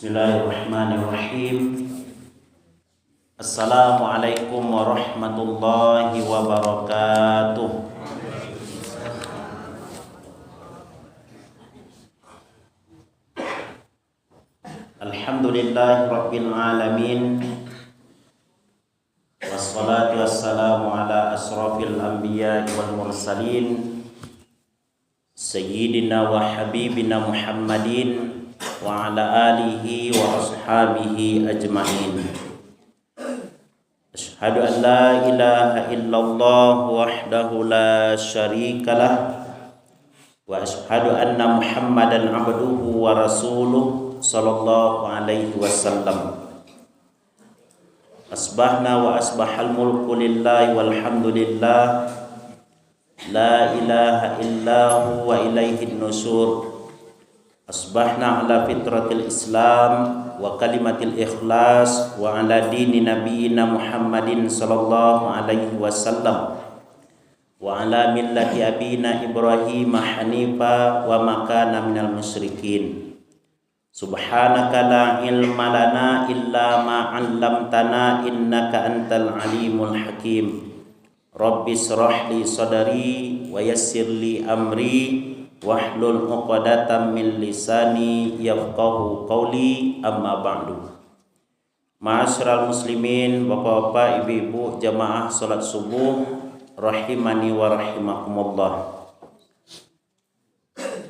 Bismillahirrahmanirrahim. Assalamualaikum warahmatullahi wabarakatuh. Alhamdulillahi rabbil alamin. Wassalatu wassalamu ala asrafil anbiya wal mursalin Sayyidina wa habibina Muhammadin wa ala alihi wa ashabihi ajma'in. Asyhadu an la ilaha illallah wahdahu la syarikalah wa asyhadu anna Muhammadan abduhu wa rasuluh sallallahu alaihi wasallam. Asbahna wa asbahal mulku lillahi walhamdulillah, la ilaha illahu wa ilaihin nusur. Asbahna ala fitratil Islam wa kalimatil ikhlas wa ala dini nabiyina Muhammadin sallallahu alaihi wasallam wa ala millati abina Ibrahim hanifa wa makana minal musyrikin. Subhanaka la ilma lana illa ma 'allamtana innaka antal alimul hakim. Rabbi shrah li sadri wa yassir li amri wahlul 'uqdatam min lisani yafqahu qawli, amma ba'du. Ma'asyiral muslimin, bapak-bapak, ibu-ibu, jamaah salat subuh rahimani wa rahimakumullah.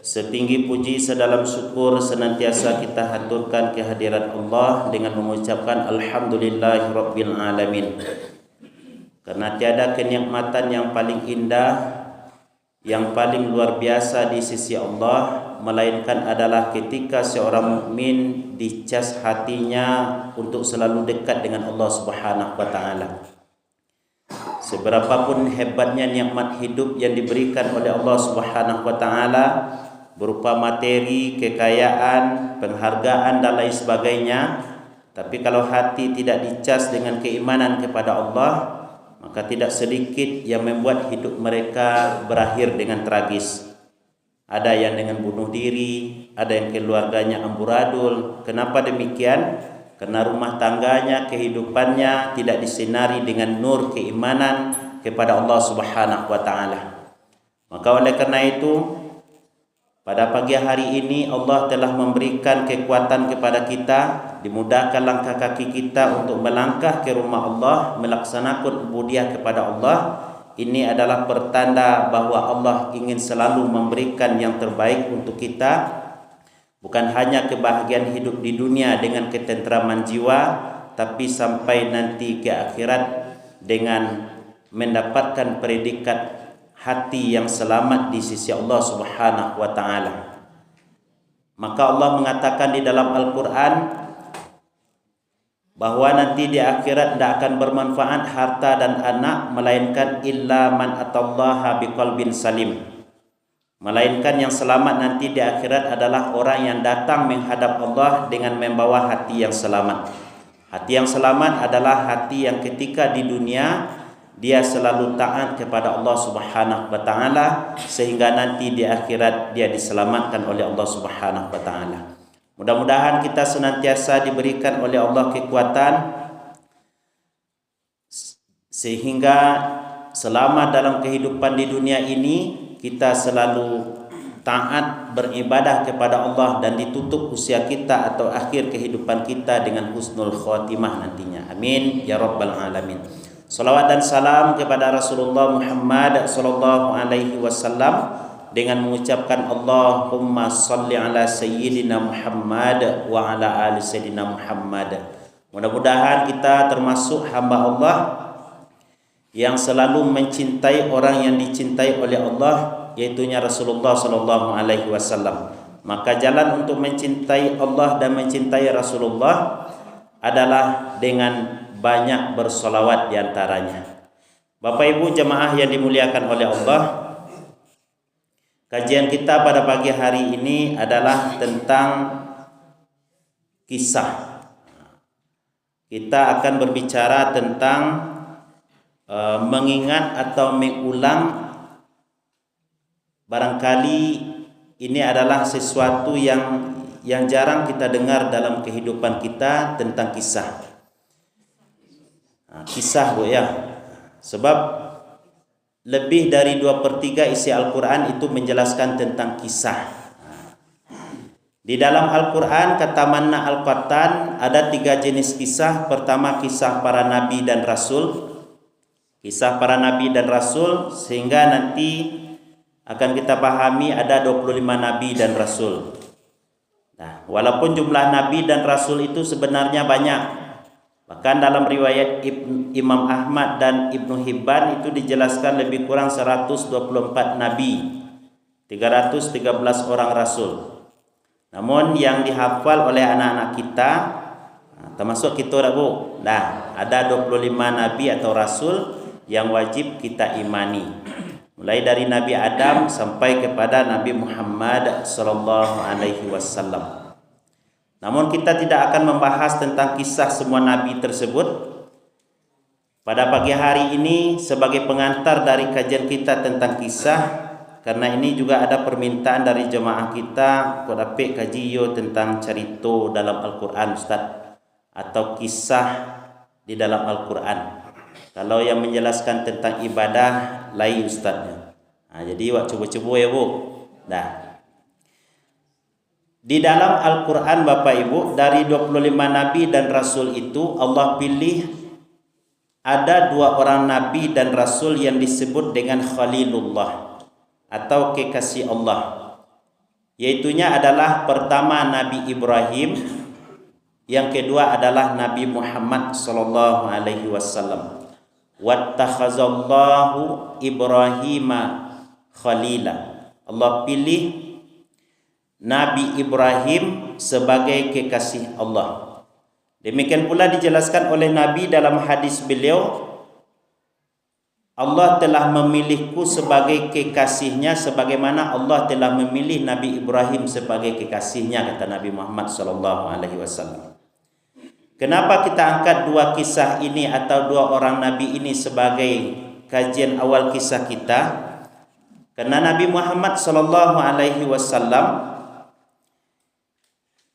Setinggi puji sedalam syukur senantiasa kita haturkan kehadirat Allah dengan mengucapkan alhamdulillahi rabbil alamin. Karena tiada kenikmatan yang paling indah, yang paling luar biasa di sisi Allah, melainkan adalah ketika seorang mukmin dicas hatinya untuk selalu dekat dengan Allah Subhanahu wa taala. Seberapapun hebatnya nikmat hidup yang diberikan oleh Allah Subhanahu wa taala berupa materi, kekayaan, penghargaan dan lain sebagainya, tapi kalau hati tidak dicas dengan keimanan kepada Allah, maka tidak sedikit yang membuat hidup mereka berakhir dengan tragis. Ada yang dengan bunuh diri, ada yang keluarganya amburadul. Kenapa demikian? Karena rumah tangganya, kehidupannya tidak disinari dengan nur keimanan kepada Allah Subhanahu wa taala. Maka oleh karena itu, pada pagi hari ini Allah telah memberikan kekuatan kepada kita, dimudahkan langkah kaki kita untuk melangkah ke rumah Allah, melaksanakan ubudiyah kepada Allah. Ini adalah pertanda bahwa Allah ingin selalu memberikan yang terbaik untuk kita, bukan hanya kebahagiaan hidup di dunia dengan ketentraman jiwa, tapi sampai nanti ke akhirat dengan mendapatkan predikat hati yang selamat di sisi Allah Subhanahu wa taala. Maka Allah mengatakan di dalam Al-Qur'an bahwa nanti di akhirat tidak akan bermanfaat harta dan anak, melainkan illa man atallaha biqalbin salim. Melainkan yang selamat nanti di akhirat adalah orang yang datang menghadap Allah dengan membawa hati yang selamat. Hati yang selamat adalah hati yang ketika di dunia dia selalu taat kepada Allah Subhanahu wa taala, sehingga nanti di akhirat dia diselamatkan oleh Allah Subhanahu wa taala. Mudah-mudahan kita senantiasa diberikan oleh Allah kekuatan sehingga selama dalam kehidupan di dunia ini kita selalu taat beribadah kepada Allah dan ditutup usia kita atau akhir kehidupan kita dengan husnul khotimah nantinya. Amin ya rabbal alamin. Salawat dan salam kepada Rasulullah Muhammad sallallahu alaihi wasallam dengan mengucapkan Allahumma salli ala sayyidina Muhammad wa ala ali sayyidina Muhammad. Mudah-mudahan kita termasuk hamba Allah yang selalu mencintai orang yang dicintai oleh Allah, yaitunya Rasulullah sallallahu alaihi wasallam. Maka jalan untuk mencintai Allah dan mencintai Rasulullah adalah dengan banyak bersolawat diantaranya. Bapak Ibu jemaah yang dimuliakan oleh Allah, kajian kita pada pagi hari ini adalah tentang kisah. Kita akan berbicara tentang mengingat atau mengulang. Barangkali ini adalah sesuatu yang yang jarang kita dengar dalam kehidupan kita tentang kisah. Kisah Bu ya. Sebab lebih dari 2/3 isi Al-Quran itu menjelaskan tentang kisah. Di dalam Al-Quran kata Manna Al-Qattan ada 3 jenis kisah. Pertama kisah para nabi dan rasul. Kisah para nabi dan rasul, sehingga nanti akan kita pahami ada 25 nabi dan rasul. Nah, walaupun jumlah nabi dan rasul itu sebenarnya banyak. Bahkan dalam riwayat Imam Ahmad dan Ibnu Hibban itu dijelaskan lebih kurang 124 nabi, 313 orang rasul. Namun yang dihafal oleh anak-anak kita, termasuk kita dah Bu. Nah, ada 25 nabi atau rasul yang wajib kita imani. Mulai dari Nabi Adam sampai kepada Nabi Muhammad sallallahu alaihi wasallam. Namun kita tidak akan membahas tentang kisah semua nabi tersebut. Pada pagi hari ini sebagai pengantar dari kajian kita tentang kisah, karena ini juga ada permintaan dari jemaah kita kau dapat kaji yo tentang cerita dalam Al-Quran Ustaz, atau kisah di dalam Al-Quran. Kalau yang menjelaskan tentang ibadah lain ustaznya. Jadi wak coba-coba ya Bu. Dah. Di dalam Al-Quran Bapak Ibu, dari 25 nabi dan rasul itu Allah pilih ada 2 orang nabi dan rasul yang disebut dengan Khalilullah atau kekasih Allah. Yaitunya adalah pertama Nabi Ibrahim, yang kedua adalah Nabi Muhammad sallallahu alaihi wasallam. Wattakhazallahu Ibrahima khalila. Allah pilih Nabi Ibrahim sebagai kekasih Allah. Demikian pula dijelaskan oleh Nabi dalam hadis beliau, Allah telah memilihku sebagai kekasihnya sebagaimana Allah telah memilih Nabi Ibrahim sebagai kekasihnya, kata Nabi Muhammad sallallahu alaihi wasallam. Kenapa kita angkat 2 kisah ini atau 2 orang nabi ini sebagai kajian awal kisah kita? Karena Nabi Muhammad sallallahu alaihi wasallam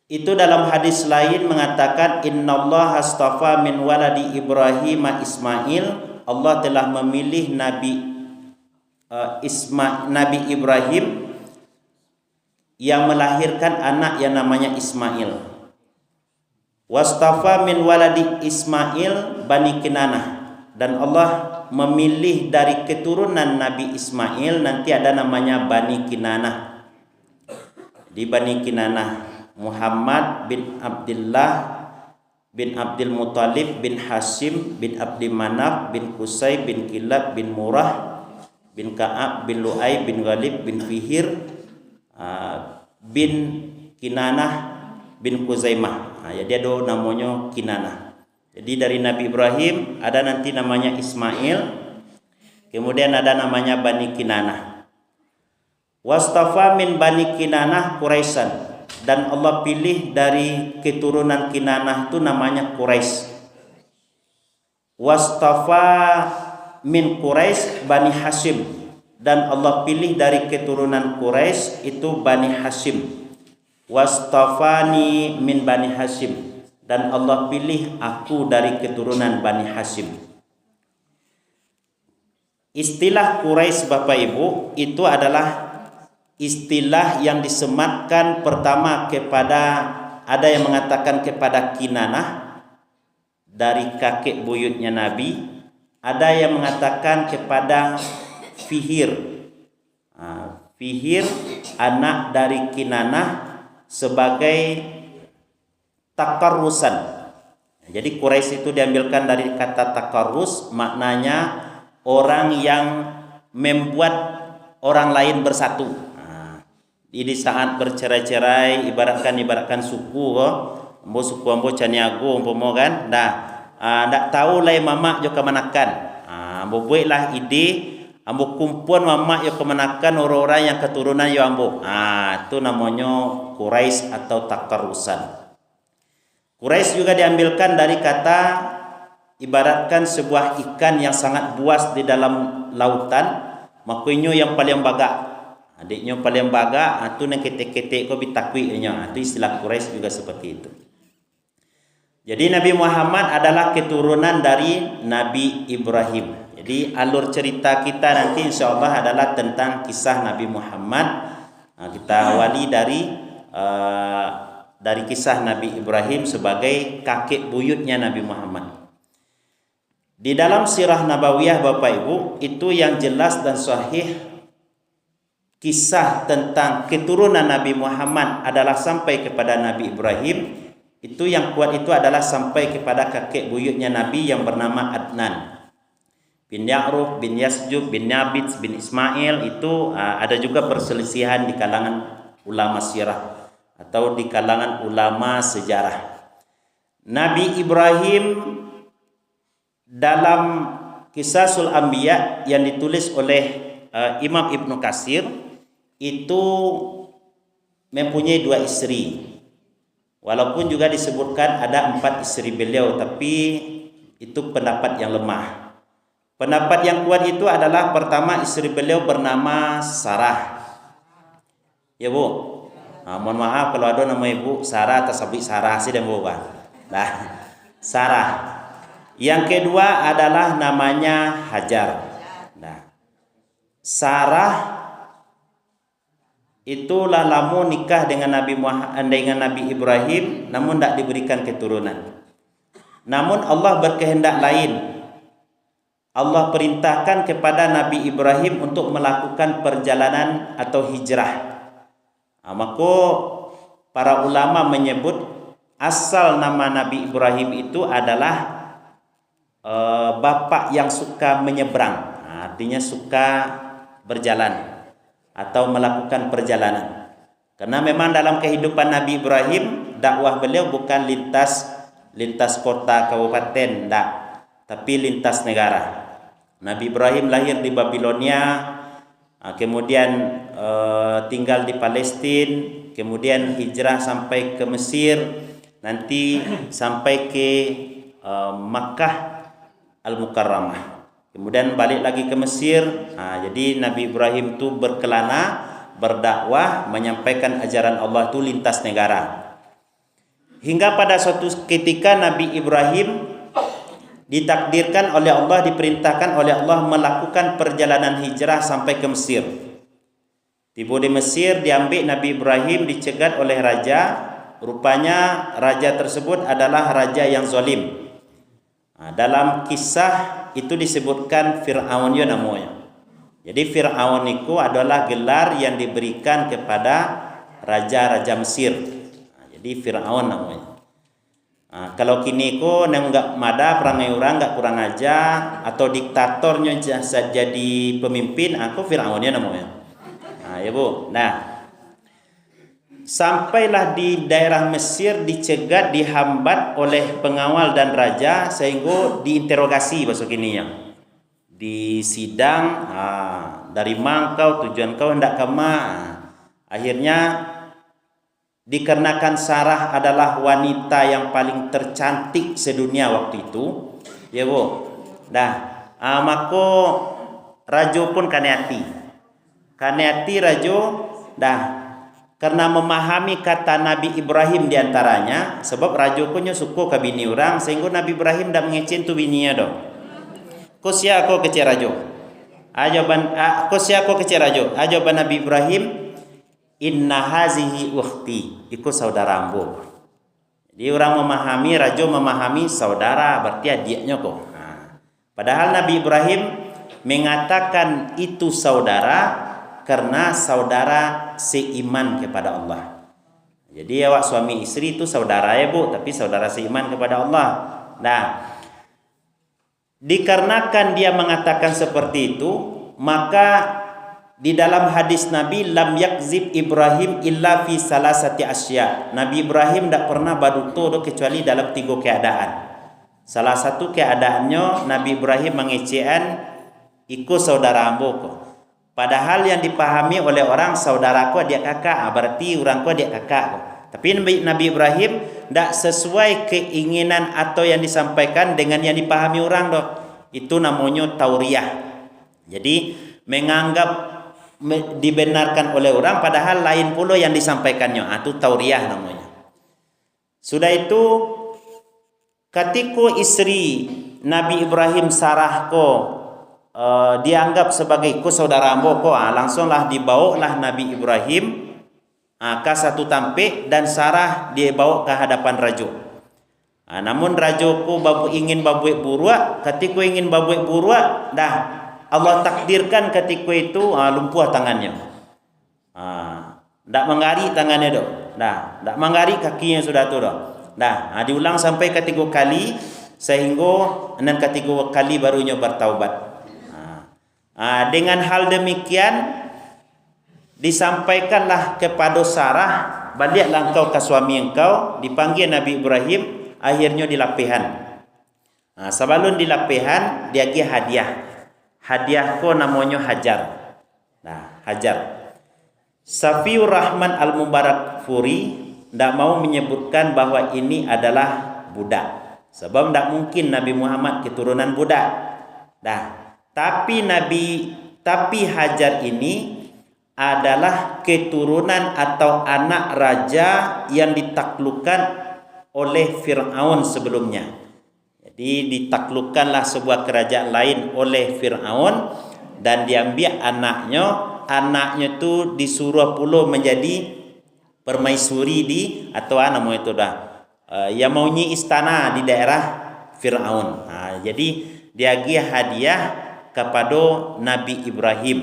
itu dalam hadis lain mengatakan, innallaha astafa min waladi Ibrahim Ismail. Allah telah memilih Nabi Ibrahim yang melahirkan anak yang namanya Ismail. Wastafa min waladi Ismail Bani Kinanah, dan Allah memilih dari keturunan Nabi Ismail nanti ada namanya Bani Kinanah. Di Bani Kinanah Muhammad bin Abdullah bin Abdul Muttalib bin Hashim bin Abdi Manaf bin Qusay bin Kilab bin Murrah bin Ka'ab bin Lu'ay bin Ghalib bin Fihir bin Kinanah bin Khuzaimah. Jadi ada namanya Kinanah. Jadi dari Nabi Ibrahim ada nanti namanya Ismail, kemudian ada namanya Bani Kinanah. Wastafa min Bani Kinanah Quraisyan, dan Allah pilih dari keturunan Kinanah itu namanya Quraisy. Wastafa min Quraisy Bani Hashim, dan Allah pilih dari keturunan Quraisy itu Bani Hashim. Wastafani min Bani Hashim, dan Allah pilih aku dari keturunan Bani Hashim. Istilah Quraisy Bapak Ibu itu adalah istilah yang disematkan pertama kepada, ada yang mengatakan kepada Kinanah dari kakek buyutnya Nabi, ada yang mengatakan kepada Fihir. Fihir anak dari Kinanah sebagai takarrusan. Jadi Quraisy itu diambilkan dari kata takarrus, maknanya orang yang membuat orang lain bersatu. Jadi saat bercerai-cerai ibaratkan suku ambo suku ambo caniago umpama kan. Ndak tahu lai mama jo kemanakan. Ambo buatlah ide ambo kumpul mama yo kemanakan orang-orang yang keturunan yo ambo. Itu namanya Quraisy atau takarrusan. Quraisy juga diambilkan dari kata ibaratkan sebuah ikan yang sangat buas di dalam lautan, makanya yang paling bagak. Adiknya paling baga, tu nak ketek-ketek ko bitakwinya. Itu istilah Quraisy juga seperti itu. Jadi Nabi Muhammad adalah keturunan dari Nabi Ibrahim. Jadi alur cerita kita nanti insyaAllah adalah tentang kisah Nabi Muhammad. Kita awali dari kisah Nabi Ibrahim sebagai kakek buyutnya Nabi Muhammad. Di dalam sirah Nabawiyah Bapak Ibu, itu yang jelas dan sahih kisah tentang keturunan Nabi Muhammad adalah sampai kepada Nabi Ibrahim. Itu yang kuat itu adalah sampai kepada kakek buyutnya Nabi yang bernama Adnan bin Ya'ruf bin Yasjub bin Nabit bin Ismail. Itu ada juga perselisihan di kalangan ulama sirah atau di kalangan ulama sejarah. Nabi Ibrahim dalam Qisasul Anbiya yang ditulis oleh Imam Ibnu Katsir itu mempunyai 2 istri. Walaupun juga disebutkan ada 4 istri beliau, tapi itu pendapat yang lemah. Pendapat yang kuat itu adalah pertama istri beliau bernama Sarah. Ya Bu, mohon maaf kalau ada nama ibu Sarah atau Sabi Sarah sih dan bukan. Nah, Sarah. Yang kedua adalah namanya Hajar. Nah, Sarah itulah lama nikah dengan Nabi Ibrahim, namun tidak diberikan keturunan. Namun Allah berkehendak lain. Allah perintahkan kepada Nabi Ibrahim untuk melakukan perjalanan atau hijrah. Maka para ulama menyebut asal nama Nabi Ibrahim itu adalah bapak yang suka menyeberang. Artinya suka berjalan atau melakukan perjalanan. Karena memang dalam kehidupan Nabi Ibrahim, dakwah beliau bukan lintas kota kabupaten, tapi lintas negara. Nabi Ibrahim lahir di Babilonia, kemudian tinggal di Palestina, kemudian hijrah sampai ke Mesir, nanti sampai ke Makkah Al-Mukarramah. Kemudian balik lagi ke Mesir. Jadi Nabi Ibrahim itu berkelana, berdakwah, menyampaikan ajaran Allah itu lintas negara. Hingga pada suatu ketika Nabi Ibrahim ditakdirkan oleh Allah, diperintahkan oleh Allah melakukan perjalanan hijrah sampai ke Mesir. Tiba di Mesir, diambil Nabi Ibrahim, dicegat oleh raja. Rupanya raja tersebut adalah raja yang zalim. Dalam kisah itu disebutkan Fir'aun namanya. Jadi Fir'aun itu adalah gelar yang diberikan kepada raja-raja Mesir. Jadi Fir'aun namanya. Kalau kini ko nenggak mada perangai orang enggak kurang aja atau diktatornya jadi pemimpin, aku Fir'aunnya namanya. Ya Bu. Nah, sampailah di daerah Mesir, dicegat, dihambat oleh pengawal dan raja sehingga diinterogasi bahasa kininya. Di sidang, dari mana kau, tujuan kau hendak ke mana? Akhirnya dikarenakan Sarah adalah wanita yang paling tercantik sedunia waktu itu, ya Bu. Nah, maka raja pun kaneati raja. Karena memahami kata Nabi Ibrahim diantaranya, sebab raja punya suku ke bini orang, sehingga Nabi Ibrahim dah mengecin tu bininya dong. Ko sia ko kecil raja. Ko sia ko kecil raja. Ajaban Nabi Ibrahim, inna hazihi ukhti, iku saudara ambo. Jadi orang memahami, raja memahami saudara, berarti adiknya kok. Padahal Nabi Ibrahim mengatakan itu saudara karena saudara seiman kepada Allah. Jadi awak suami istri itu saudara ya Bu, tapi saudara seiman kepada Allah. Nah, dikarenakan dia mengatakan seperti itu, maka di dalam hadis Nabi, lam yakzib Ibrahim illa fi salasati asya. Nabi Ibrahim tidak pernah baduto kecuali dalam 3 keadaan. Salah satu keadaannya Nabi Ibrahim mengecehan ikut saudara ambo. Padahal yang dipahami oleh orang saudaraku adik kakak, berarti orangku adik kakak. Tapi Nabi Ibrahim tidak sesuai keinginan atau yang disampaikan dengan yang dipahami orang dok. Itu namanya tauriyah. Jadi menganggap dibenarkan oleh orang, padahal lain pula yang disampaikannya. Itu tauriah namanya. Sudah itu ketika istri Nabi Ibrahim Sarah dianggap sebagai saudara ambo langsunglah dibawalah Nabi Ibrahim ke satu tampik dan Sarah dibawa ke hadapan raja. Namun raja ingin babuik buruak. Ketika ingin babuik buruak, dah Allah takdirkan ketika itu lumpuh tangannya. Tak mengari tangannya dah. Tak mengari kakinya sudah tu dah. Diulang sampai ketiga kali sehingga dan ketiga kali barunya bertaubat. Dengan hal demikian disampaikanlah kepada Sarah, baliklah engkau ke suami engkau. Dipanggil Nabi Ibrahim, akhirnya di lapihan. Sebelum di lapihan dia bagi hadiah. Hadiah namanya Hajar. Hajar. Safiur Rahman Al-Mubarak Furi tidak mau menyebutkan bahwa ini adalah budak. Sebab tidak mungkin Nabi Muhammad keturunan budak. Tapi Hajar ini adalah keturunan atau anak raja yang ditaklukkan oleh Fir'aun sebelumnya. Jadi ditaklukkanlah sebuah kerajaan lain oleh Fir'aun dan diambil anaknya itu disuruh pula menjadi permaisuri atau namanya itu yang maunya istana di daerah Fir'aun. Jadi dia bagi hadiah kepada Nabi Ibrahim.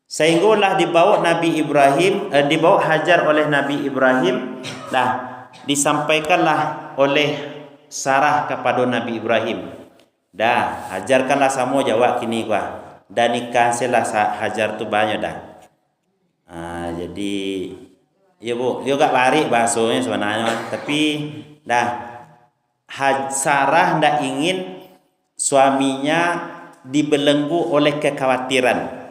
Sehinggalah dibawa Nabi Ibrahim, dibawa Hajar oleh Nabi Ibrahim. Disampaikanlah oleh Sarah kepada Nabi Ibrahim. Hajarkanlah sama jawab kini dan nikah selah Hajar tu banyak jadi ya bu, dia gak lari bahasanya sebenarnya, tapi Sarah ndak ingin suaminya dibelenggu oleh kekhawatiran.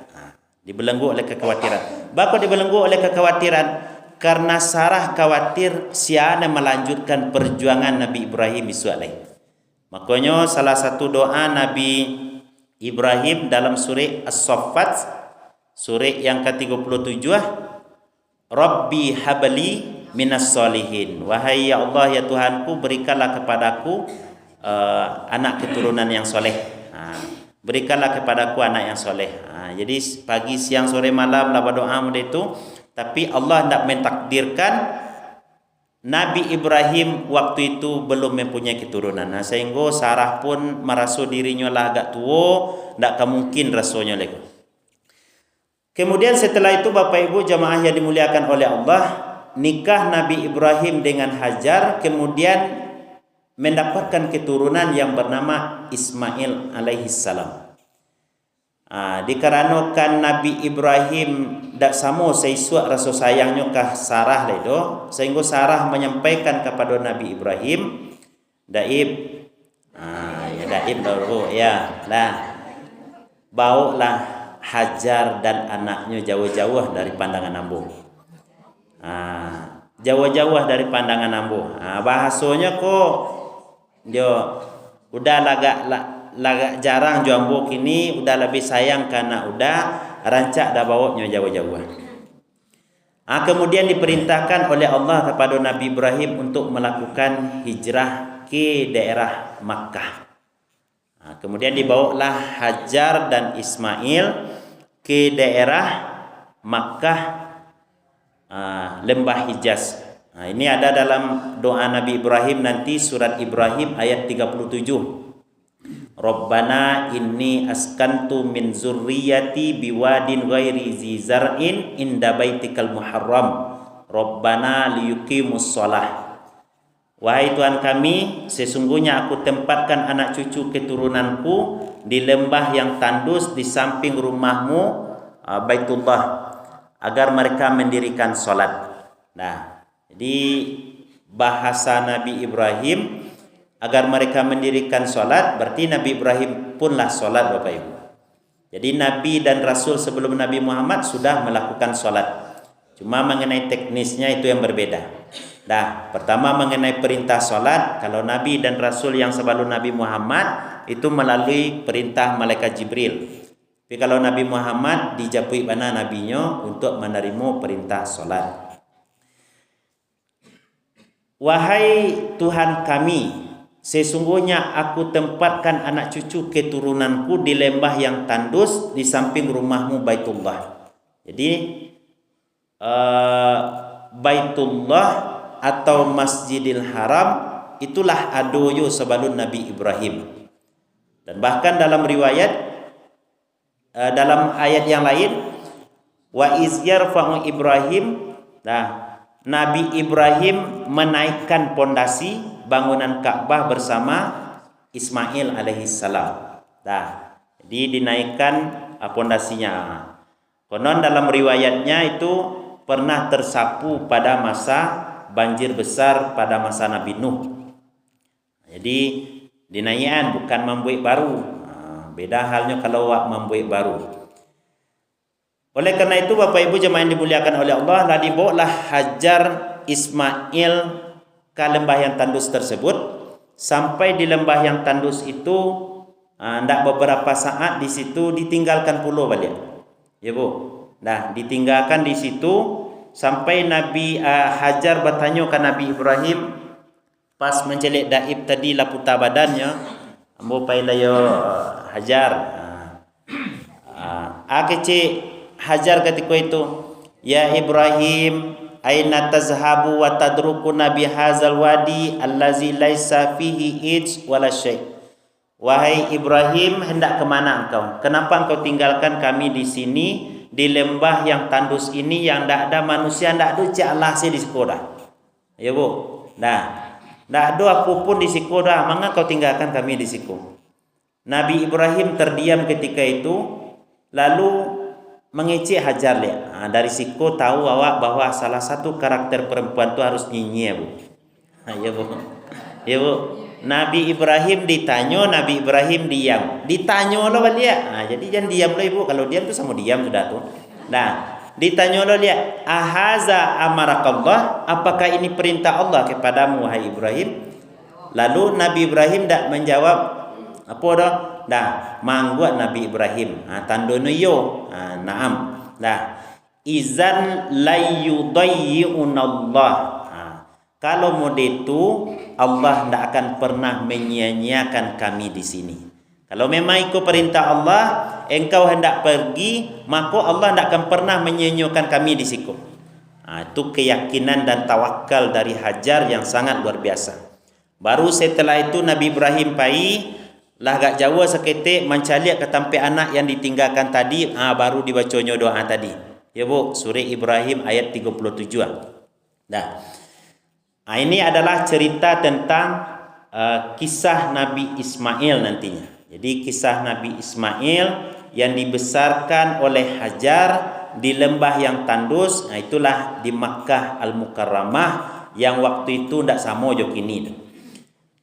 Bakal dibelenggu oleh kekhawatiran karena Sarah khawatir siapa melanjutkan perjuangan Nabi Ibrahim Ismail. Makanya salah satu doa Nabi Ibrahim dalam surah As-Saffat, surah yang ke-37, Rabbi habli minas solihin. Wahai ya Allah ya Tuhanku, berikanlah kepadaku anak keturunan yang soleh. Berikanlah kepadaku anak yang soleh. Jadi pagi, siang, sore, malam lah berdoa itu. Tapi Allah tidak mentakdirkan Nabi Ibrahim waktu itu belum mempunyai keturunan. Sehingga Sarah pun merasa dirinya lah agak tua, tidak mungkin rasanya lagi. Kemudian setelah itu Bapak Ibu jamaah yang dimuliakan oleh Allah, nikah Nabi Ibrahim dengan Hajar, kemudian mendapatkan keturunan yang bernama Ismail alaihissalam. Dikarenakan Nabi Ibrahim tidak sama sesuai rasa sayangnya ke Sarah ledo, sehingga Sarah menyampaikan kepada Nabi Ibrahim, bawalah Hajar dan anaknya jauh-jauh dari pandangan ambo. Jauh-jauh dari pandangan ambo. Bahasanya dia udah lagak jarang jambu kini, udah lebih sayang karena udah rancak dah bawanya jauh-jauh. Kemudian diperintahkan oleh Allah kepada Nabi Ibrahim untuk melakukan hijrah ke daerah Makkah. Kemudian dibawalah Hajar dan Ismail ke daerah Makkah, lembah Hijaz. Ini ada dalam doa Nabi Ibrahim nanti, surat Ibrahim ayat 37. Rabbana inni askantu min zurriyati biwadin ghairi zi zar'in inda baitikal muharram Rabbana liyuqimus shalah. Wahai Tuhan kami, sesungguhnya aku tempatkan anak cucu keturunanku di lembah yang tandus di samping rumahmu Baitullah agar mereka mendirikan salat. Jadi bahasa Nabi Ibrahim agar mereka mendirikan solat, berarti Nabi Ibrahim punlah solat Bapak Ibu. Jadi Nabi dan Rasul sebelum Nabi Muhammad sudah melakukan solat. Cuma mengenai teknisnya itu yang berbeda. Pertama mengenai perintah solat, kalau Nabi dan Rasul yang sebelum Nabi Muhammad itu melalui perintah malaikat Jibril. Tapi kalau Nabi Muhammad dijapui bana nabinya untuk menerima perintah solat. Wahai Tuhan kami, sesungguhnya aku tempatkan anak cucu keturunanku di lembah yang tandus di samping rumahmu Baitullah. Jadi Baitullah atau Masjidil Haram itulah adoyo sebelum Nabi Ibrahim. Dan bahkan dalam riwayat dalam ayat yang lain, wa iz yarfa'u Ibrahim, nah Nabi Ibrahim menaikkan pondasi bangunan Ka'bah bersama Ismail alaihissalam. Nah, jadi dinaikkan pondasinya. Konon dalam riwayatnya itu pernah tersapu pada masa banjir besar pada masa Nabi Nuh. Jadi dinaikkan bukan membuat baru. Beda halnya kalau membuat baru. Oleh karena itu Bapak Ibu jemaah yang dimuliakan oleh Allah, lah dibawalah Hajar Ismail ke lembah yang tandus tersebut. Sampai di lembah yang tandus itu ndak beberapa saat di situ ditinggalkan pulau balik. Ya Bu. Nah, ditinggalkan di situ sampai Nabi Hajar bertanya ke Nabi Ibrahim pas mencelik daib tadi laputa badannya, ambo pailayo Hajar. Akece Hajar ketika itu, ya Ibrahim, aina tazhabu wa tadrukuna bihadzal wadi allazi laisa fihi ij wala syai'. Wahai Ibrahim, hendak ke mana engkau? Kenapa engkau tinggalkan kami di sini di lembah yang tandus ini yang tidak ada manusia, tidak ada cak Allah di sekolah. Ya Bu. Nah, tidak ada apapun di sekolah, maka kau tinggalkan kami di situ. Nabi Ibrahim terdiam ketika itu, lalu mengecek Hajar lihat. Dari siku tahu bahwa salah satu karakter perempuan itu harus nyinyir Bu. Ya Bu. Ya Bu. Nabi Ibrahim ditanya, Nabi Ibrahim diam. Ditanya lo balik. Jadi jangan diam lo Ibu. Kalau diam tu sama diam sudah tu. Nah, ditanya lo lihat. Ahaza amarakallah. Apakah ini perintah Allah kepadamu wahai Ibrahim? Lalu Nabi Ibrahim tak menjawab apa dah? Dah, mangguat Nabi Ibrahim. Tandono yo. Naam. Dah. Izan la yudayyi'unallah. Kalau mode itu Allah tidak akan pernah menyia-nyiakan kami di sini. Kalau memang ikut perintah Allah, engkau hendak pergi, maka Allah tidak akan pernah menyia-nyiakan kami di situ. Itu keyakinan dan tawakal dari Hajar yang sangat luar biasa. Baru setelah itu Nabi Ibrahim pai lah gak jauh seketik mencaliak ke tempat anak yang ditinggalkan tadi, baru dibacanya doa tadi. Ya Bu, surah Ibrahim ayat 37. Dah. Ini adalah cerita tentang kisah Nabi Ismail nantinya. Jadi kisah Nabi Ismail yang dibesarkan oleh Hajar di lembah yang tandus, itulah di Makkah Al-Mukarramah yang waktu itu tidak sama jok ini.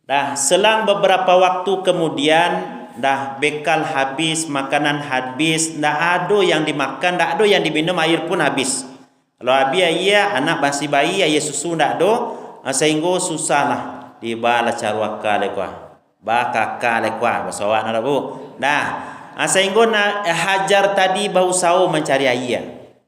Dah selang beberapa waktu kemudian, dah bekal habis, makanan habis, tidak ada yang dimakan, tidak ada yang diminum, air pun habis. Kalau habis ayah anak masih bayi, ayah susu tidak ada. Sehingga susahlah di bala carwaka lekwa, ba kakak lekwa, basawan ada Bu. Dah, sehingga Hajar tadi bau sawo mencari ayah.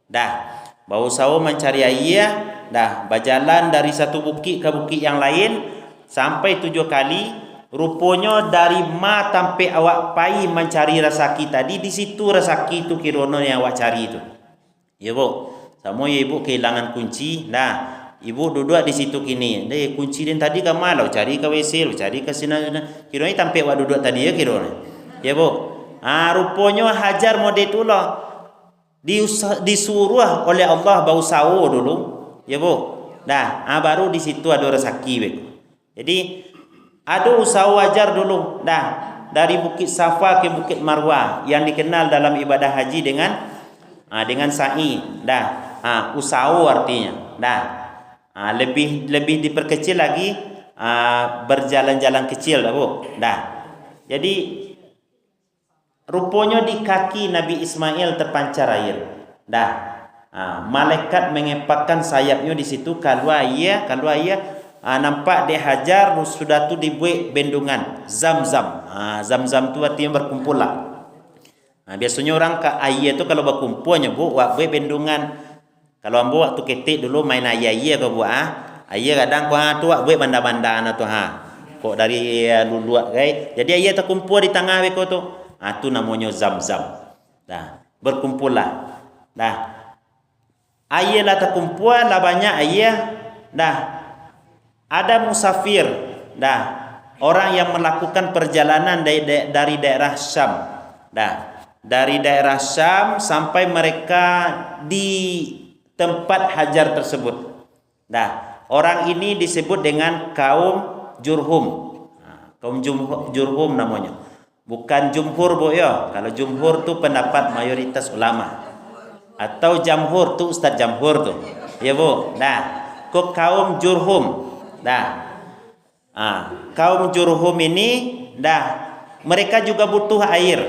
Dah, bau sawo mencari ayah. Dah, berjalan dari satu bukit ke bukit yang lain sampai 7 kali. Rupanya dari ma sampai awak pai mencari rezeki tadi, di situ rezeki itu kirono yang awak cari itu. Ya Bu, sama ya Ibu kehilangan kunci. Nah, Ibu duduk di situ kini. Deh kunci din tadi ke mana? Cari ke WC, cari ke sini. Kiranya tampak awak duduk tadi ya kiranya. Ya Bu. Rupanya Hajar mode itulah disuruh oleh Allah bau sawo dulu. Ya Bu. Nah, baru di situ ada rezeki be. Jadi ada usaha Hajar dulu. Nah, dari Bukit Safa ke Bukit Marwah yang dikenal dalam ibadah haji dengan sa'i. Dah, usaha artinya. Dah. Lebih diperkecil lagi, berjalan-jalan kecil Bu. Dah. Jadi rupanya di kaki Nabi Ismail terpancar air. Dah. Malaikat mengepakkan sayapnya di situ. Kalau ia nampak dia Hajar sudah tu dibuat bendungan Zam-Zam. Zam-Zam tu artinya berkumpul lah. Biasanya orang ke ayah tu kalau berkumpulnya bu, buat bendungan. Kalau ambo waktu ketik dulu main ayah ke bu ayah kadang ku tu buat banda-banda na tu kok dari luluak kai. Jadi ayah terkumpul di tengah beko tu. Tu namanya zam-zam. Dah, berkumpullah. Dah. Ayah lah terkumpul lah banyak ayah. Dah. Ada musafir. Dah. Orang yang melakukan perjalanan dari daerah Syam. Dah. Dari daerah Syam sampai mereka di tempat hajar tersebut. Dah, orang ini disebut dengan kaum Jurhum. Kaum Jurhum namanya. Bukan jumhur bu ya. Kalau jumhur tu pendapat mayoritas ulama. Atau jamhur tu Ustaz Jamhur tu. Ya bu. Dah, kok kaum Jurhum. Dah. Kaum Jurhum ini dah mereka juga butuh air.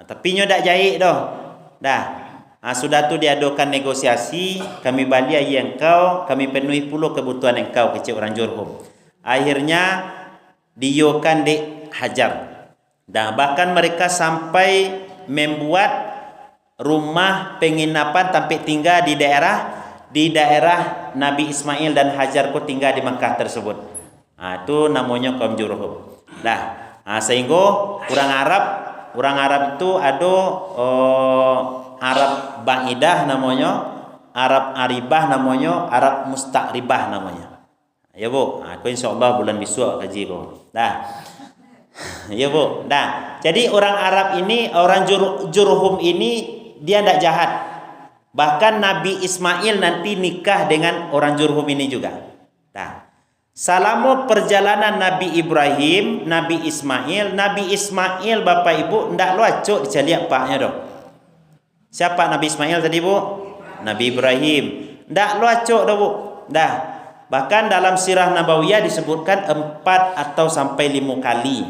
Tapi nyo dak jahit dah. Dah. Sudah tu diadakan negosiasi, kami bali ayah engkau, kami penuhi pula kebutuhan engkau kecil orang Jurhum. Akhirnya diokan di hajar. Dah bahkan mereka sampai membuat rumah penginapan sampai tinggal di daerah Nabi Ismail dan Hajar ko tinggal di Mekah tersebut. Itu namanya kaum Jurhum. Dah. Sehingga orang Arab itu ada Arab Ba'idah namanya, Arab Aribah namanya, Arab Mustaqribah namanya. Ya bu, aku insyaallah bulan besok kaji ko. Dah. Ya bu, dah. Jadi orang Arab ini, orang Jurhum ini dia tidak jahat. Bahkan Nabi Ismail nanti nikah dengan orang Jurhum ini juga. Dah. Selama perjalanan Nabi Ibrahim, Nabi Ismail bapak ibu ndak luacuk dicaliak paknya doh. Siapa Nabi Ismail tadi bu? Nabi Ibrahim. Ndak luacuk doh bu. Dah. Bahkan dalam sirah Nabawiyah disebutkan 4 atau sampai 5 kali.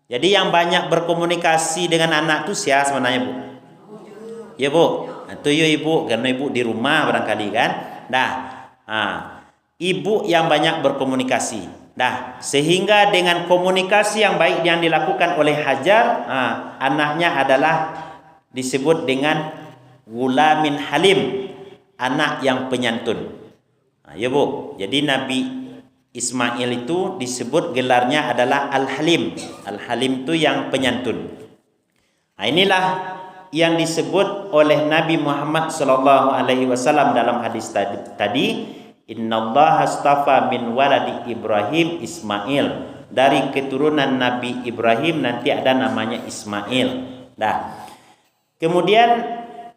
Jadi yang banyak berkomunikasi dengan anak tu siapa sebenarnya bu? Ya bu. Itu ya ibu, karena ibu di rumah barangkali kan. Dah. Ibu yang banyak berkomunikasi. Dah, sehingga dengan komunikasi yang baik yang dilakukan oleh Hajar, anaknya adalah disebut dengan Gulamin Halim, anak yang penyantun. Ya bu, jadi Nabi Ismail itu disebut gelarnya adalah Al-Halim. Al-Halim itu yang penyantun. Inilah yang disebut oleh Nabi Muhammad sallallahu alaihi wasallam dalam hadis tadi. Innallaha astafa min waladi Ibrahim Ismail. Dari keturunan Nabi Ibrahim nanti ada namanya Ismail. Dah. Kemudian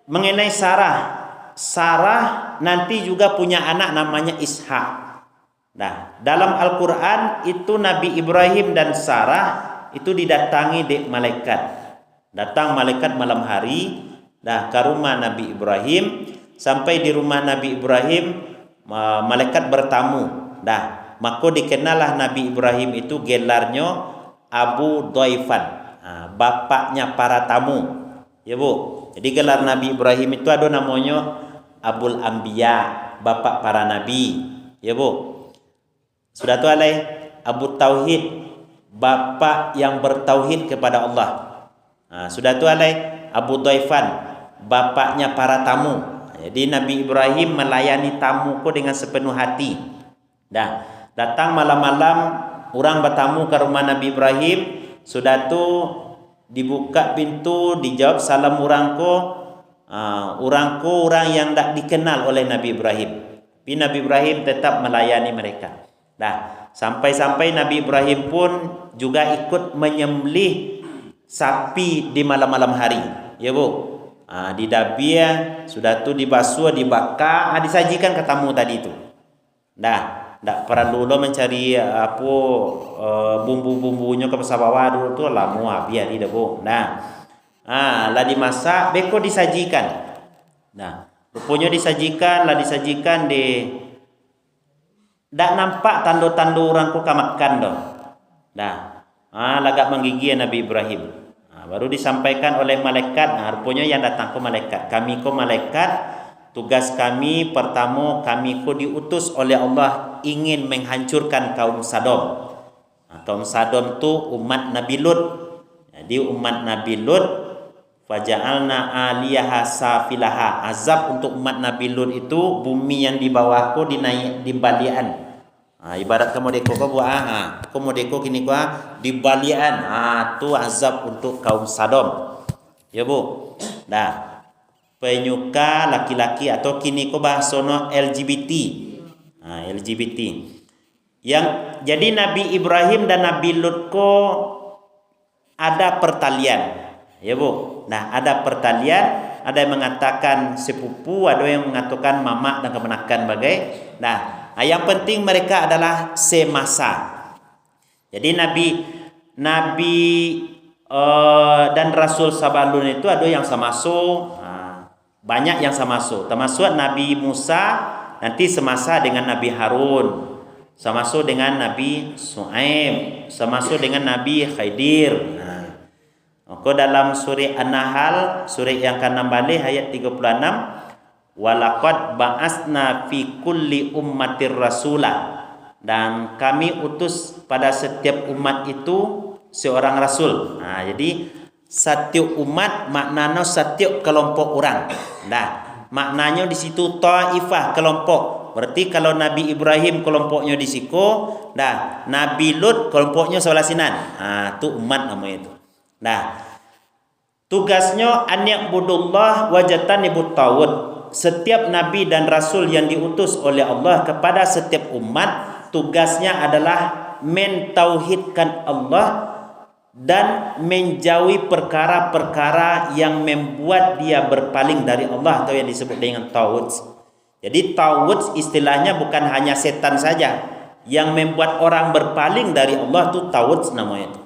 mengenai Sarah. Sarah nanti juga punya anak namanya Ishak. Dah. Dalam Al-Quran itu Nabi Ibrahim dan Sarah itu didatangi di malaikat. Datang malaikat malam hari. Dah ke rumah Nabi Ibrahim. Sampai di rumah Nabi Ibrahim malaikat bertamu. Dah, maka dikenallah Nabi Ibrahim itu gelarnya Abu Dhaifan, bapaknya para tamu. Ya bu. Jadi gelar Nabi Ibrahim itu ada namanya Abul Anbiya, bapak para nabi. Ya bu. Sudah tu alai Abu Tauhid, bapak yang bertauhid kepada Allah. Sudah tu alai Abu Dhaifan, bapaknya para tamu. Jadi Nabi Ibrahim melayani tamuku dengan sepenuh hati. Dah, datang malam-malam orang bertamu ke rumah Nabi Ibrahim, sudah tu dibuka pintu, dijawab salam orangku, orang yang tak dikenal oleh Nabi Ibrahim. Tapi Nabi Ibrahim tetap melayani mereka. Dah, sampai-sampai Nabi Ibrahim pun juga ikut menyembelih sapi di malam-malam hari. Ya bu. Di dabia, sudah tu dibasuh, dibakar, disajikan ke tamu tadi tu. Dah, tak perlu lo mencari bumbu-bumbunya ke pasar bawah dulu tu lah muah biar tidak bu. Nah, lah dimasak, beko disajikan. Nah, rupanya disajikan di, tak nampak tanda-tanda orang ku makan dah. Nah, lagak menggigil Nabi Ibrahim. Baru disampaikan oleh malaikat. Rupanya yang datang ke malaikat. Kami ke malaikat, tugas kami pertama, kami ku diutus oleh Allah ingin menghancurkan kaum Sodom. Kaum Sodom tu umat Nabi Lut. Jadi umat Nabi Lut faja'alna 'aliyaha safilaha. Azab untuk umat Nabi Lut itu bumi yang di bawahku dinaik di balian. Ibarat kamu deko kau buat kamu deko kini kau di balian. Tu azab untuk kaum Sodom. Ya bu. Dah. Penyuka laki-laki atau kini kau bahasono LGBT. LGBT. Yang jadi Nabi Ibrahim dan Nabi Lut ko ada pertalian. Ya bu. Nah, ada pertalian, ada yang mengatakan sepupu, ada yang mengatakan mamak dan kemenakan bagai. Nah, yang penting mereka adalah semasa. Jadi Nabi dan Rasul Sabalun itu ada yang samaso, banyak yang samaso. Termasuk Nabi Musa nanti semasa dengan Nabi Harun, samaso dengan Nabi Su'aib, samaso dengan Nabi Khidir. Maka dalam surah An-Nahl, surah yang ke-6 ayat 36, walaqad ba'asna fi kulli ummatir rasula, dan kami utus pada setiap umat itu seorang rasul. Jadi setiap umat maknanya setiap kelompok orang. Nah, maknanya di situ taifah, kelompok. Berarti kalau Nabi Ibrahim kelompoknya di siku, nah Nabi Lut kelompoknya sebelah sinan. Itu umat namanya itu. Nah, tugasnya an ya'budullah wa jatanibut tawud. Setiap nabi dan rasul yang diutus oleh Allah kepada setiap umat, tugasnya adalah mentauhidkan Allah dan menjauhi perkara-perkara yang membuat dia berpaling dari Allah atau yang disebut dengan tawud. Jadi tawud istilahnya bukan hanya setan saja. Yang membuat orang berpaling dari Allah itu tawud namanya itu.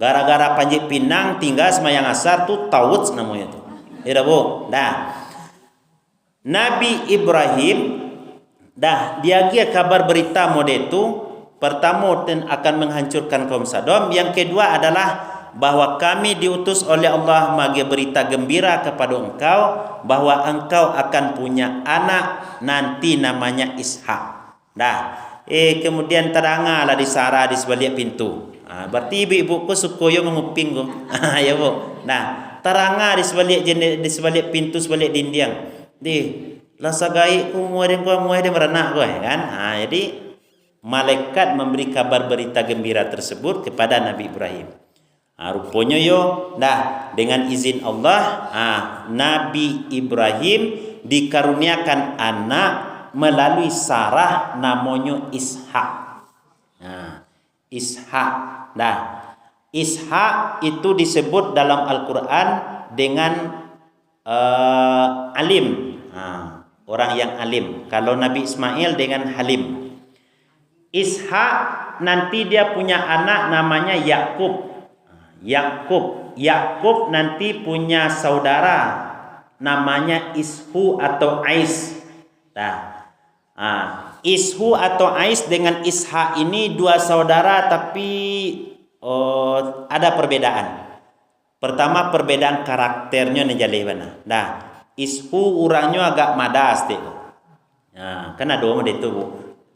Gara-gara Panji Pinang tinggal semayang asar itu tawud namanya itu. Ya bu. Nah, Nabi Ibrahim dia kabar berita mode itu, pertama akan menghancurkan kaum Sodom, yang kedua adalah bahwa kami diutus oleh Allah bagi berita gembira kepada engkau bahwa engkau akan punya anak nanti namanya Ishak. Kemudian terangalah di Sarah di sebalik pintu. Berarti ibu-ibuku sukoyo menguping ko. Ya bu. Nah, teranga di sebalik pintu, sebalik dinding. Lasa gai ku muadin beranak ko kan. Jadi malaikat memberi kabar berita gembira tersebut kepada Nabi Ibrahim. Rupanya dengan izin Allah, Nabi Ibrahim dikaruniakan anak melalui Sarah namanya Ishak. Ishak. Ishak itu disebut dalam Al-Quran dengan alim. Orang yang alim. Kalau Nabi Ismail dengan halim. Ishak nanti dia punya anak namanya Yakub. Yakub nanti punya saudara namanya Ishu atau Ais. Ishu atau Ais dengan Ishak ini dua saudara tapi ada perbedaan. Pertama perbedaan karakternya menjadi mana. Ishu orangnya agak madas deh. Kan ada orang itu bu.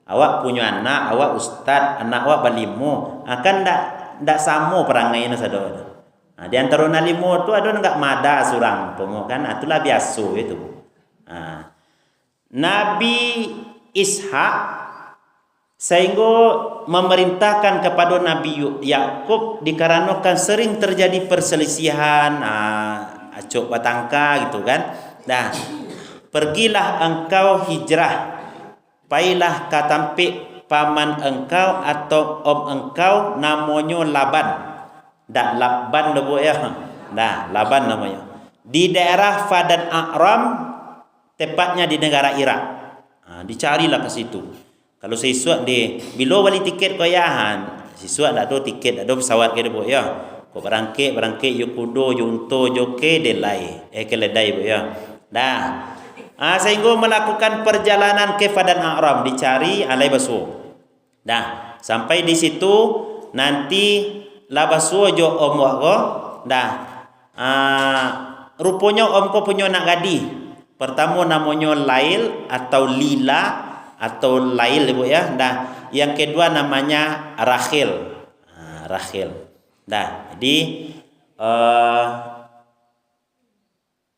Awak punya anak, awak ustad, anak awak balimo. Kan ndak sama perangai ini saudara. Di antara nalimo tu ada enggak madas orang, kan? Itulah biasa itu. Nabi Ishak sehingga memerintahkan kepada Nabi Yakub dikarenakan sering terjadi perselisihan, acok batangka gitu kan. Pergilah engkau hijrah, pailah katampik paman engkau atau om engkau namanya Laban. Laban lobo ya. Laban namanya. Di daerah Fadan A'ram, tepatnya di negara Irak. Dicarilah ke situ. Kalau siswa bila beli tiket koyahan, siswa tak ada tiket, tak ada pesawat ke depo ya. Ko berangkit yo kudo yo unto yo ke delai. Keledai bu ya. Sehingga melakukan perjalanan ke Fadan A'ram, dicari alai basu. Sampai di situ nanti labasu jo om wako. Rupanya om ko punya anak gadis. Pertama namanya Lail atau Lila atau Lail ibu ya. Yang kedua namanya Rachel. Rachel. Jadi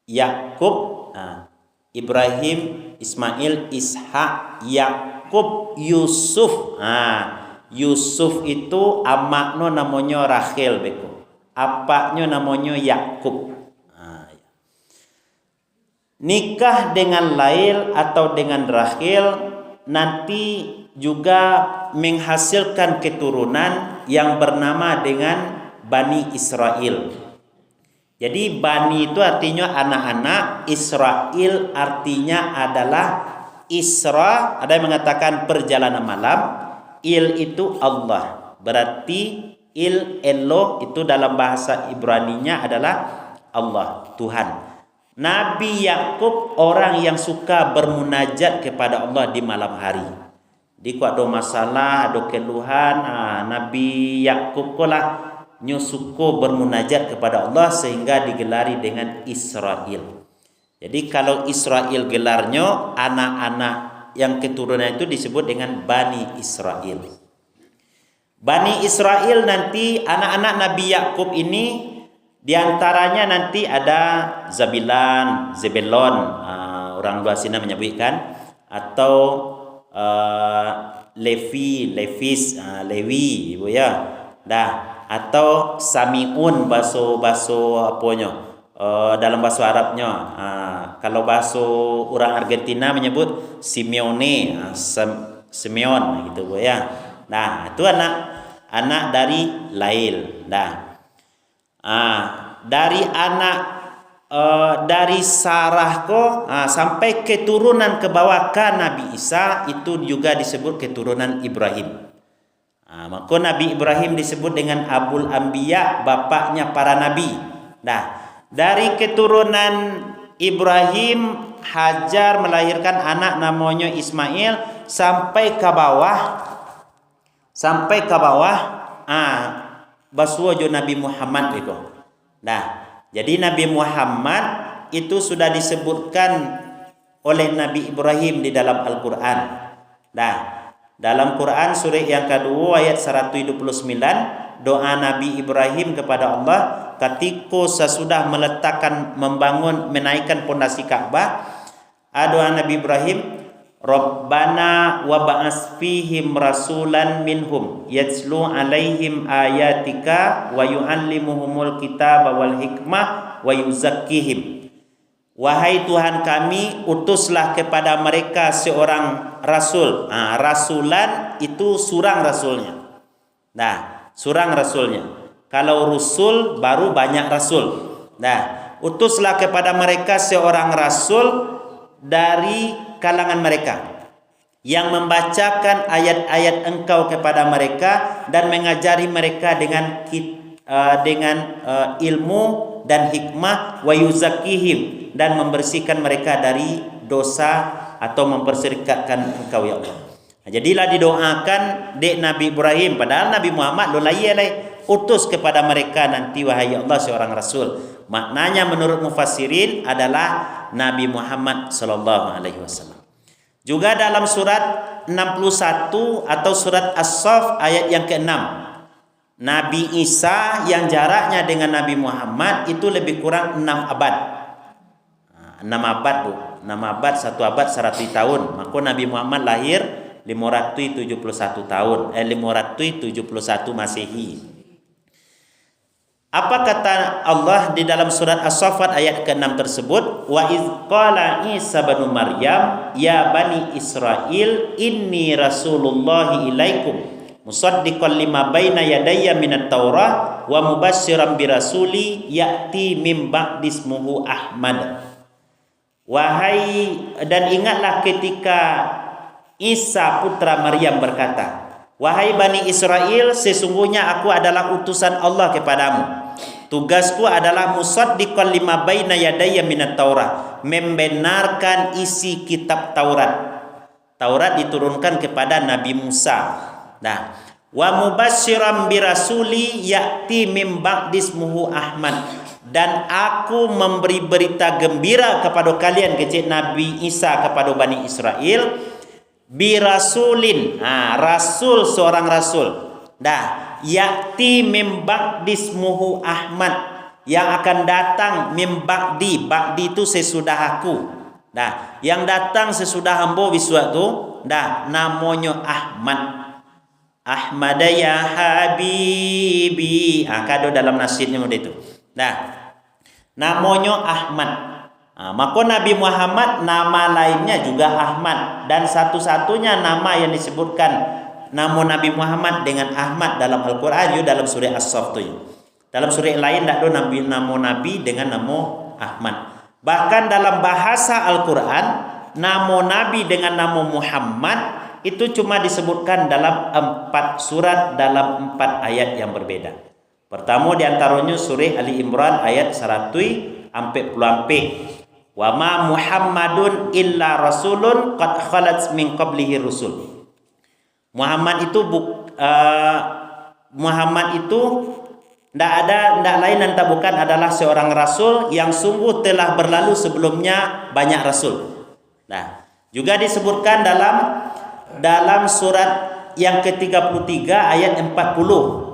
Yakub, Ibrahim, Ismail, Ishak, Yakub, Yusuf. Yusuf itu amaknya namanya Rachel beko. Apaknya namanya Yakub. Nikah dengan Lail atau dengan Rachel nanti juga menghasilkan keturunan yang bernama dengan Bani Israel. Jadi Bani itu artinya anak-anak, Israel artinya adalah Isra, ada yang mengatakan perjalanan malam, Il itu Allah. Berarti Elo itu dalam bahasa Ibraninya adalah Allah, Tuhan. Nabi Yakub orang yang suka bermunajat kepada Allah di malam hari. Di kuat ada masalah, ada keluhan, Nabi Yakub kolah nyusuko bermunajat kepada Allah sehingga digelari dengan Israel. Jadi kalau Israel gelarnya, anak-anak yang keturunan itu disebut dengan Bani Israel. Bani Israel nanti anak-anak Nabi Yakub ini diantaranya nanti ada Zabilan, Zebelon, orang luar sini menyebutkan, atau Levi, Levis, Lewi, ibu ya. Atau Samiun baso apanya dalam bahasa Arabnya. Kalau bahasa orang Argentina menyebut Simeone, Simeon gitu bu ya. Nah itu anak dari Lail. Dari anak dari Sarah sampai keturunan ke bawah ke Nabi Isa itu juga disebut keturunan Ibrahim. Maka Nabi Ibrahim disebut dengan Abul Anbiya, bapaknya para nabi. Dari keturunan Ibrahim, Hajar melahirkan anak namanya Ismail sampai ke bawah basuh Nabi Muhammad itu. Jadi Nabi Muhammad itu sudah disebutkan oleh Nabi Ibrahim di dalam Al-Quran. Dalam Quran surah yang kedua ayat 129, doa Nabi Ibrahim kepada Allah ketika sesudah menaikkan pondasi Ka'bah. Doa Nabi Ibrahim, Rabbana wa ba'as fihim rasulan minhum yatslu alaihim ayatika wa yu'allimuhumul kitaba wal hikmah wa yuzakkihim. Wahai Tuhan kami, utuslah kepada mereka seorang rasul. Rasulan itu surang rasulnya. Surang rasulnya. Kalau rasul baru banyak rasul. Utuslah kepada mereka seorang rasul dari kalangan mereka yang membacakan ayat-ayat engkau kepada mereka dan mengajari mereka dengan ilmu dan hikmah, wa yuzakkihim, dan membersihkan mereka dari dosa atau memperserikatkan engkau ya Allah. Jadilah didoakan dek Nabi Ibrahim, padahal Nabi Muhammad utus kepada mereka nanti wahai Allah seorang rasul. Maknanya menurut mufassirin adalah Nabi Muhammad sallallahu alaihi wasallam. Juga dalam surat 61 atau surat As-Saff ayat yang ke-6, Nabi Isa yang jaraknya dengan Nabi Muhammad itu lebih kurang 6 abad. 6 abad bu, 6 abad, 1 abad 100 tahun. Maka Nabi Muhammad lahir 571 tahun, 571 Masehi. Apa kata Allah di dalam surat As-Saffat ayat ke-6 tersebut? Wa iz qala Isa bin Maryam ya bani Israil inni rasulullahi ilaikum musaddiqan lima baina yadayya minat Taurah wa mubassyiran bi rasuli ya'ti mim ba'di ismuhu Ahmad. Wahai, dan ingatlah ketika Isa putra Maryam berkata, wahai Bani Israel, sesungguhnya aku adalah utusan Allah kepadamu. Tugasku adalah musaddiqan lima baina yadayya minat Taurah, membenarkan isi kitab Taurat. Taurat diturunkan kepada Nabi Musa. Wa mubassyiran bi rasuli ya'ti mim ba'di ismuhu Ahmad, dan aku memberi berita gembira kepada kalian kecil Nabi Isa kepada Bani Israel bi rasulin, rasul, seorang rasul. Ya'ti mim ba'di ismuhu Ahmad, yang akan datang mim ba'di. Ba'di itu sesudah aku. Dah, yang datang sesudah hamba Biswa tu, dah, namanya Ahmad. Ahmad ya habibi. Kado dalam nasyidnya model itu. Dah, namanya Ahmad. Maka Nabi Muhammad nama lainnya juga Ahmad, dan satu-satunya nama yang disebutkan nama Nabi Muhammad dengan Ahmad dalam Al-Quran dalam surah As-Saff tu. Dalam surah lain tak ada nama Nabi dengan nama Ahmad. Bahkan dalam bahasa Al-Quran, nama Nabi dengan nama Muhammad itu cuma disebutkan dalam 4 surat dalam 4 ayat yang berbeda. Pertama di antaranya surah Ali Imran ayat 144. Wa ma Muhammadun illa rasulun qad khalat min qablihi rusul. Muhammad itu tidak lain dan tak bukan adalah seorang rasul yang sungguh telah berlalu sebelumnya banyak rasul. Nah, juga disebutkan dalam surat yang ke-33 ayat 40.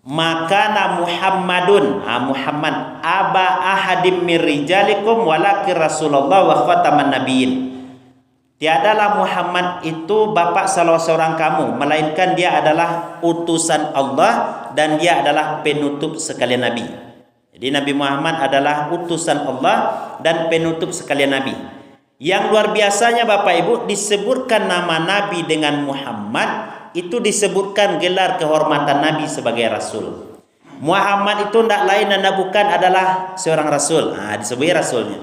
Maka Muhammadun Muhammad aba ahadim mir rijalikum walakin Rasulullah wa khataman nabiyyin. Tiadalah Muhammad itu bapa salah seorang kamu, melainkan dia adalah utusan Allah dan dia adalah penutup sekalian nabi. Jadi Nabi Muhammad adalah utusan Allah dan penutup sekalian nabi. Yang luar biasanya Bapak Ibu, disebutkan nama Nabi dengan Muhammad, itu disebutkan gelar kehormatan Nabi sebagai Rasul. Muhammad itu tidak lain dan bukan adalah seorang Rasul. Disebut Rasulnya.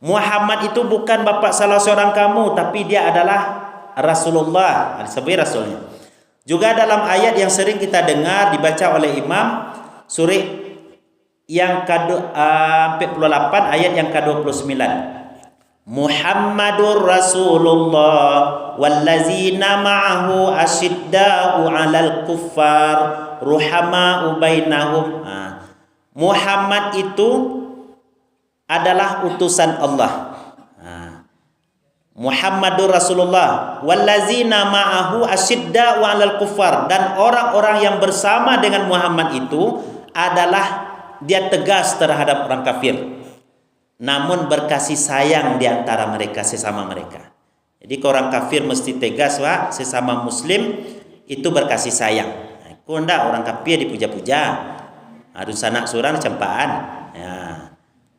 Muhammad itu bukan bapa salah seorang kamu, tapi dia adalah Rasulullah. Disebut Rasulnya. Juga dalam ayat yang sering kita dengar dibaca oleh Imam, surah yang ke-48 ayat yang ke-29. Muhammadur Rasulullah wallazina ma'ahu asyidda'u 'alal kuffar ruhama'u bainahum. Muhammad itu adalah utusan Allah. Muhammadur Rasulullah wallazina ma'ahu asyidda'u 'alal kuffar, dan orang-orang yang bersama dengan Muhammad itu adalah dia tegas terhadap orang kafir, namun berkasih sayang di antara mereka sesama mereka. Jadi orang kafir mesti tegas, Pak, sesama muslim itu berkasih sayang. Kau ndak orang kafir dipuja-puja. Harus anak surang cempaan. Ya.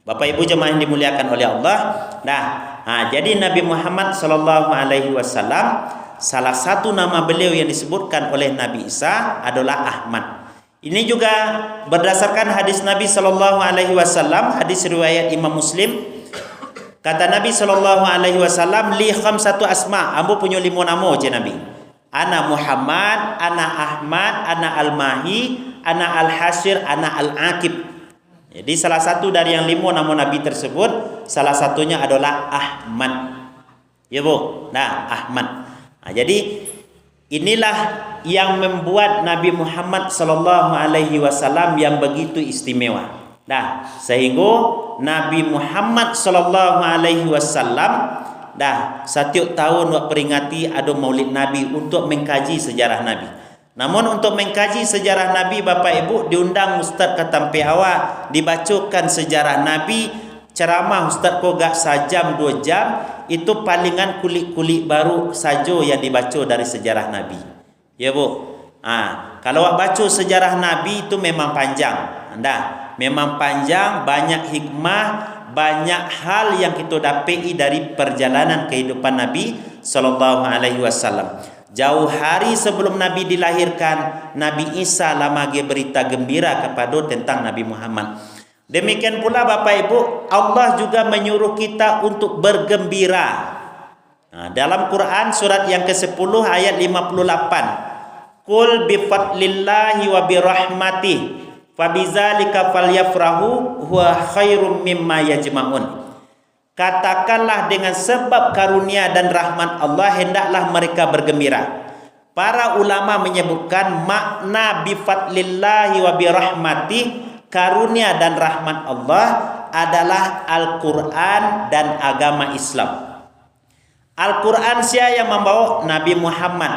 Bapak Ibu jemaah yang dimuliakan oleh Allah. Jadi Nabi Muhammad sallallahu alaihi wasallam, salah satu nama beliau yang disebutkan oleh Nabi Isa adalah Ahmad. Ini juga berdasarkan hadis Nabi sallallahu alaihi wasallam, hadis riwayat Imam Muslim. Kata Nabi sallallahu alaihi wasallam, li khamsatu asma, ambo punya 5 nama je Nabi. Ana Muhammad, ana Ahmad, ana Al-Mahi, ana Al-Hasyir, ana Al-Aqib. Jadi salah satu dari yang 5 nama Nabi tersebut, salah satunya adalah Ahmad. Ya Bu? Ahmad. Jadi inilah yang membuat Nabi Muhammad sallallahu alaihi wasallam yang begitu istimewa. Sehingga Nabi Muhammad sallallahu alaihi wasallam setiap tahun peringati ada Maulid Nabi untuk mengkaji sejarah Nabi. Namun untuk mengkaji sejarah Nabi, Bapak Ibu diundang Ustaz ke Tampi awak, dibacakan sejarah Nabi, ceramah Ustaz kok gak sajam 2 jam, itu palingan kulit-kulit baru saja yang dibaca dari sejarah Nabi. Ya Bu. Kalau baca sejarah Nabi itu memang panjang. Memang panjang, banyak hikmah, banyak hal yang kita dapati dari perjalanan kehidupan Nabi sallallahu alaihi wasallam. Jauh hari sebelum Nabi dilahirkan, Nabi Isa lama berita gembira kepada tentang Nabi Muhammad. Demikian pula Bapak Ibu, Allah juga menyuruh kita untuk bergembira. Dalam Quran surat yang ke-10 ayat 58. Qul bi fadlillahi wa bi rahmatih fabizalika falyafrahu huwa khairum mimma yajma'un. Katakanlah dengan sebab karunia dan rahmat Allah hendaklah mereka bergembira. Para ulama menyebutkan makna bi fadlillahi wa bi rahmatih, karunia dan rahmat Allah adalah Al-Quran dan agama Islam. Al-Quran siapa yang membawa? Nabi Muhammad.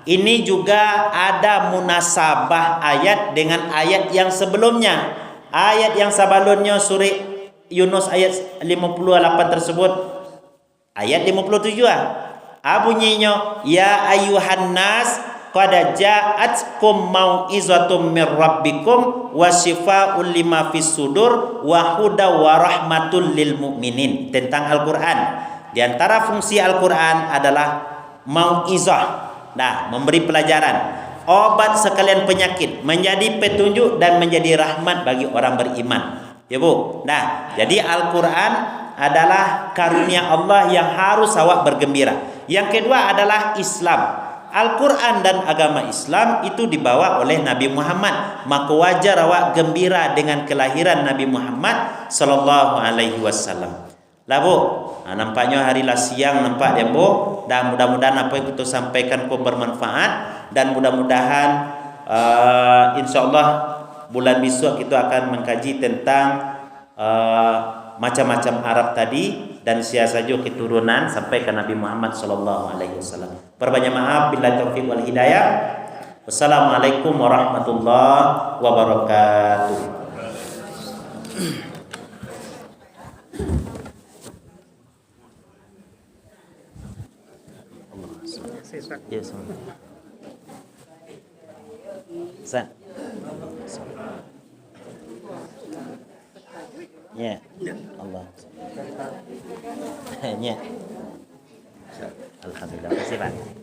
Ini juga ada munasabah ayat dengan ayat yang sebelumnya. Ayat yang sebelumnya surah Yunus ayat 58 tersebut, ayat 57 bunyinya, ya ayuhan nas qad ja'atkum mau'izatum mir rabbikum wa syifaa'un lima fis sudur wa huda wa rahmatul lil mu'minin. Tentang Al-Qur'an, di antara fungsi Al-Qur'an adalah mau'izah, nah, memberi pelajaran, obat sekalian penyakit, menjadi petunjuk dan menjadi rahmat bagi orang beriman. Ya Bu. Nah, jadi Al-Qur'an adalah karunia Allah yang harus awak bergembira. Yang kedua adalah Islam. Al-Quran dan agama Islam itu dibawa oleh Nabi Muhammad, maka wajar awak gembira dengan kelahiran Nabi Muhammad sallallahu alaihi wasallam. Lah Bu, nampaknya hari lah siang nampak ya Bu, dan mudah-mudahan apa yang kita sampaikan kau bermanfaat, dan mudah-mudahan insyaallah bulan besok kita akan mengkaji tentang macam-macam Arab tadi dan siapa saja keturunan sampai ke Nabi Muhammad sallallahu alaihi wasallam. Perbanyak maaf, billahi taufiq wal hidayah. Wassalamualaikum warahmatullahi wabarakatuh. Yes. San. Ya. Allah. Ya. Alhamdulillah. Terima kasih Pak.